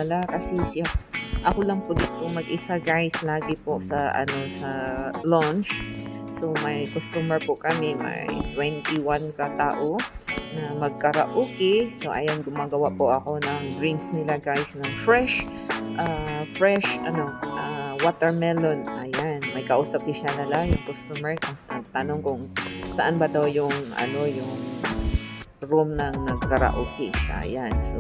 wala kasi siya ako lang po dito mag-isa guys lagi po sa sa launch. So may customer po kami, may 21 katao na magkaraoke. So ayan, gumagawa po ako ng drinks nila guys ng fresh watermelon. Ayan, may kausap si Shalala, yung customer, tanong kung saan ba daw yung yung room ng nagkaraoke. So ayan, so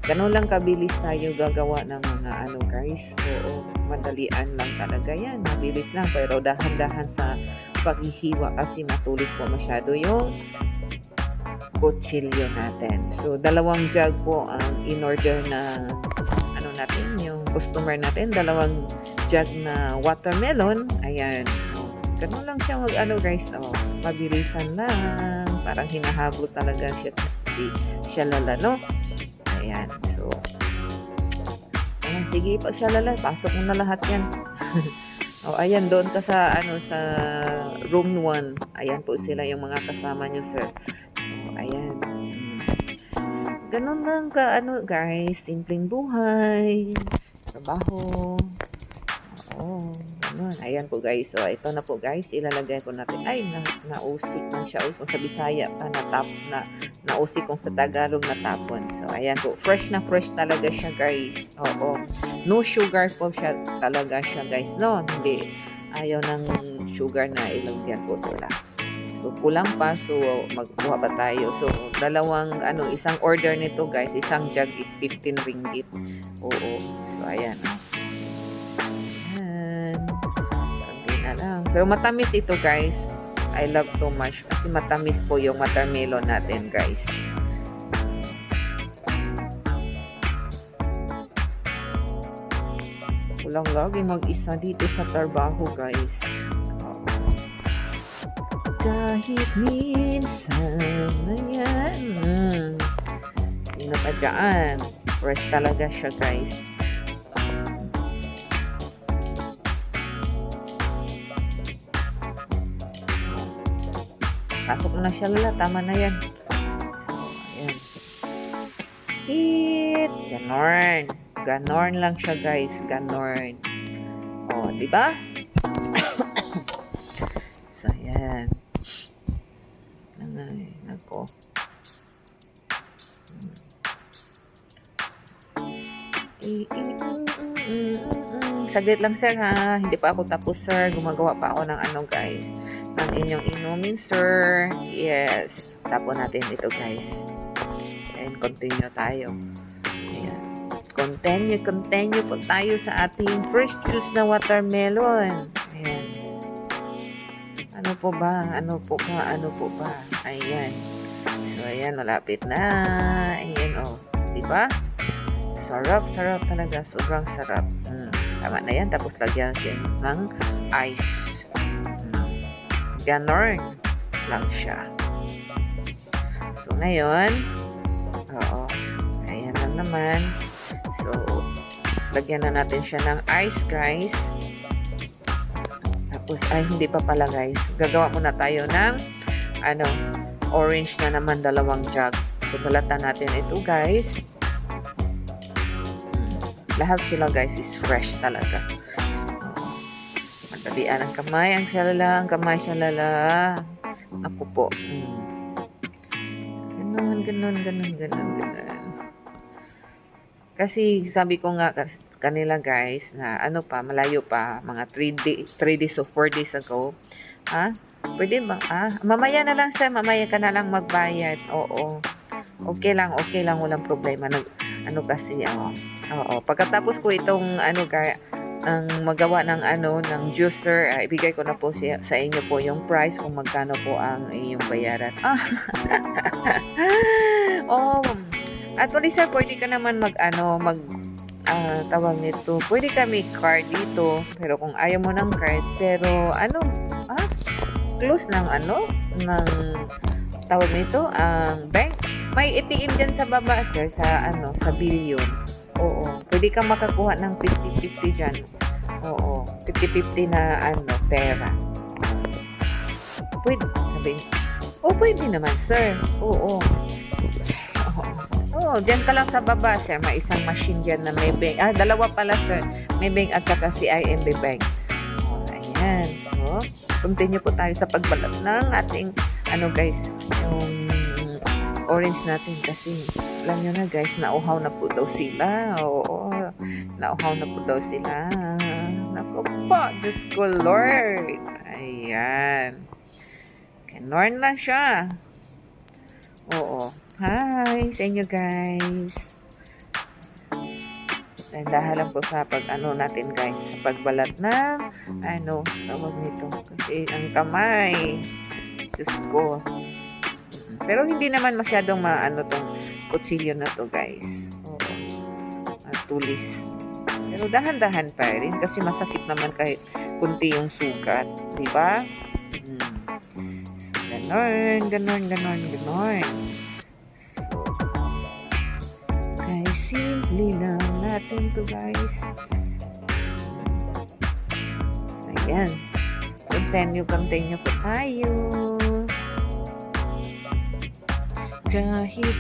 ganun lang kabilis tayo gagawa ng mga guys. Oo, madalian lang talaga yan. Mabilis lang pero dahan-dahan sa paghihiwa kasi matulis po masyado yung kutsilyo natin. So, 2 jug po ang in-order na natin, yung customer natin. 2 jug na watermelon. Ayan. Ganun lang siya guys. Mabilisan lang. Parang hinahabol talaga siya lala, no? Ayan. So, ayan, sige pa siya lala. Pasok mo na lahat yan. Ayan, doon ka sa sa room 1. Ayan po sila yung mga kasama nyo, sir. So, ayan. Ganun lang ka guys, simpleng buhay, trabaho. Oo, ganun. Ayan po guys. So, ito na po guys, ilalagay ko natin. Ay, nausik man siya. Kung sa Bisaya pa, nausik kung sa Tagalog natapon. So, ayan po. Fresh na fresh talaga siya guys. Oo. No sugar po siya talaga siya guys. No, hindi. Ayaw ng sugar na ilagyan po sila. So, kulang pa. So, magkuha pa tayo. So, isang order nito guys, isang jug is 15 ringgit. Oo. So, ayan. Pero matamis ito guys. I love too much kasi matamis po yung watermelon natin guys. Kulang lagi mag-isa dito sa trabaho guys. Kahit minsan na yan. Sino pa dyan? Fresh talaga siya guys. Pasok na siya lala. Tama na yan. So, ayan. Hit! Ganorn. Ganorn lang siya guys. Ganorn. O, diba? So, ayan. Ay, nako. Saglit lang sir ha. Hindi pa ako tapos sir. Gumagawa pa ako ng guys. Ng inyong inumin sir. Yes. Tapon natin ito guys. And continue tayo. Ayan. Continue po tayo sa ating first juice na watermelon. Ayan. Ano po ba? Ayan. So, ayan. Malapit na. Ayan diba? Sarap talaga. Sobrang sarap. Tama na yan. Tapos lagyan siya ng ice. Ganorn lang siya. So, ngayon, ayan lang naman. So, lagyan na natin siya ng ice, guys. Tapos, hindi pa pala, guys. Gagawa muna tayo ng, orange na naman, 2 jug. So, balatan natin ito, guys. Lahat sila, guys, is fresh talaga. Madalian ang kamay, ang kamay shalala. Ako po. Ganon. Kasi sabi ko nga kanila guys na malayo pa, mga 3 days o 4 days ago. Pwede ba? Mamaya na lang sir, mamaya ka na lang magbayad. Oo. Okay lang, walang problema. Kasi, pagkatapos ko itong ang magawa ng ng juicer, ibigay ko na po sa inyo po yung price kung magkano po ang inyong bayaran. Actually sir, pwede ka naman tawag nito, pwede kami card dito, pero kung ayaw mo ng card, pero close ng ng tawag nito, ang bank. May ATM dyan sa baba sir, sa Billion. Oo, pwede kang makakuha ng 50-50 dyan. Oo, 50-50 na pera. Pwede, sabihin. Pwede naman, sir. Oo. Oo, diyan ka lang sa baba sir, may isang machine diyan na may bank dalawa pala sir, may bank at saka CIMB Bank. Oh, ayan. So, continue po tayo sa pagbalat ng ating ano guys, yung orange natin kasi alam niyo na guys, nauhaw na po daw sila. Oo, nauhaw na po daw sila. Naku po, Diyos ko Lord. Ayan. Ganon lang siya. Oo. Hi sa inyo guys. Dahan lang po sa pag-ano natin guys, sa pagbalat ng ano, tawag nito, kasi ang kamay, Diyos ko. Pero hindi naman masyadong maano 'tong kutsilyo na 'to guys. Oo, tulis. Pero dahan-dahan pa rin kasi masakit naman kahit kunti yung sugat, 'di ba? So, gano'n, gano'n, gano'n, gano'n. So, guys, simple lang natin 'to guys. So, ayan. Continue po tayo. Kahit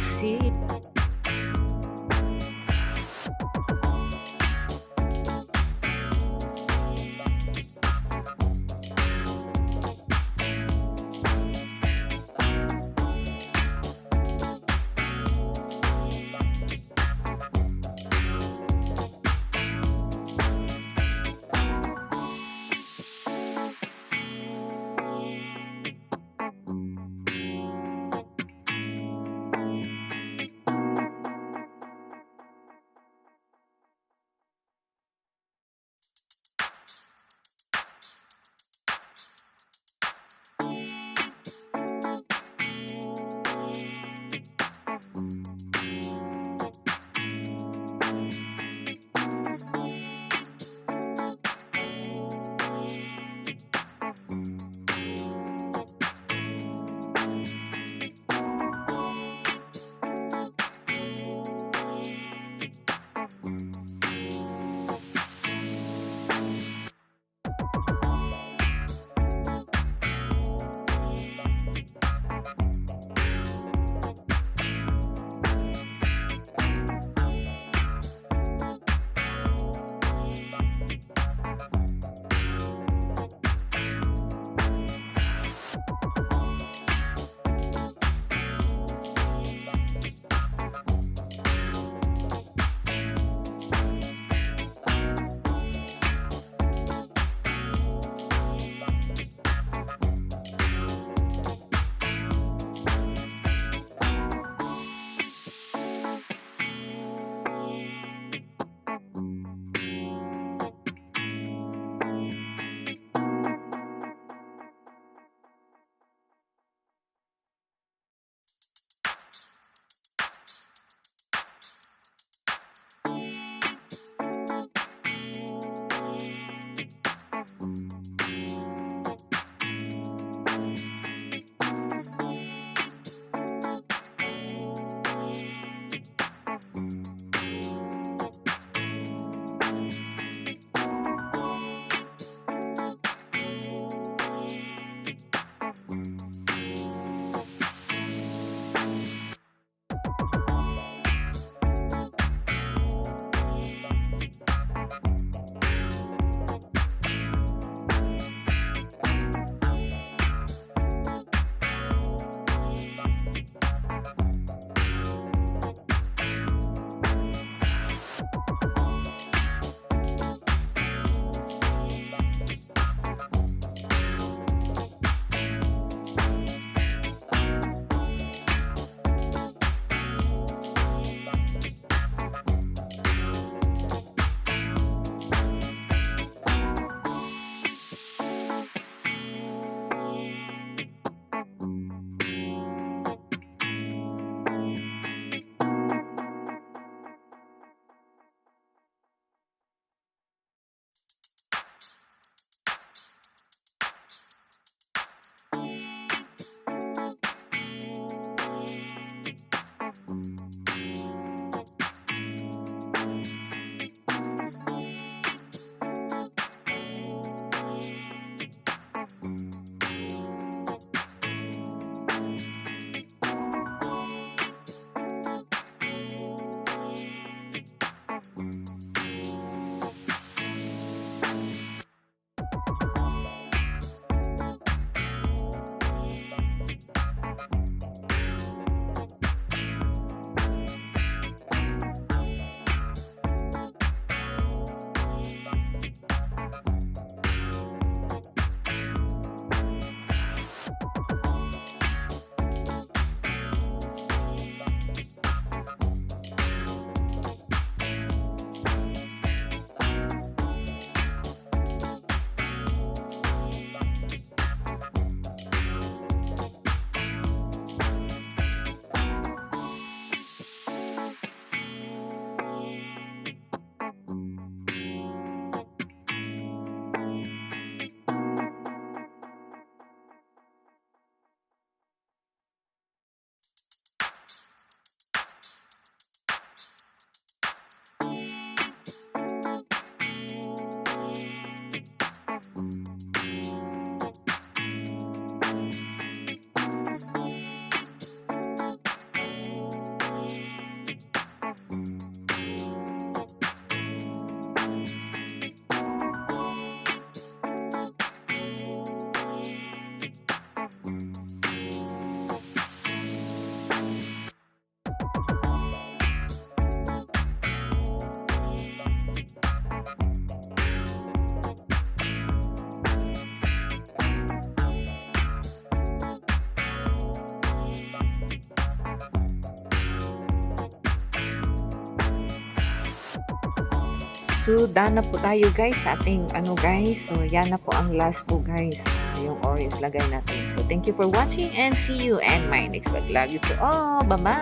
So, done na po tayo guys sa ating guys. So, yan na po ang last po guys. Yung Oreos lagay natin. So, thank you for watching and see you and my next vlog. Love you to all. Bye-bye!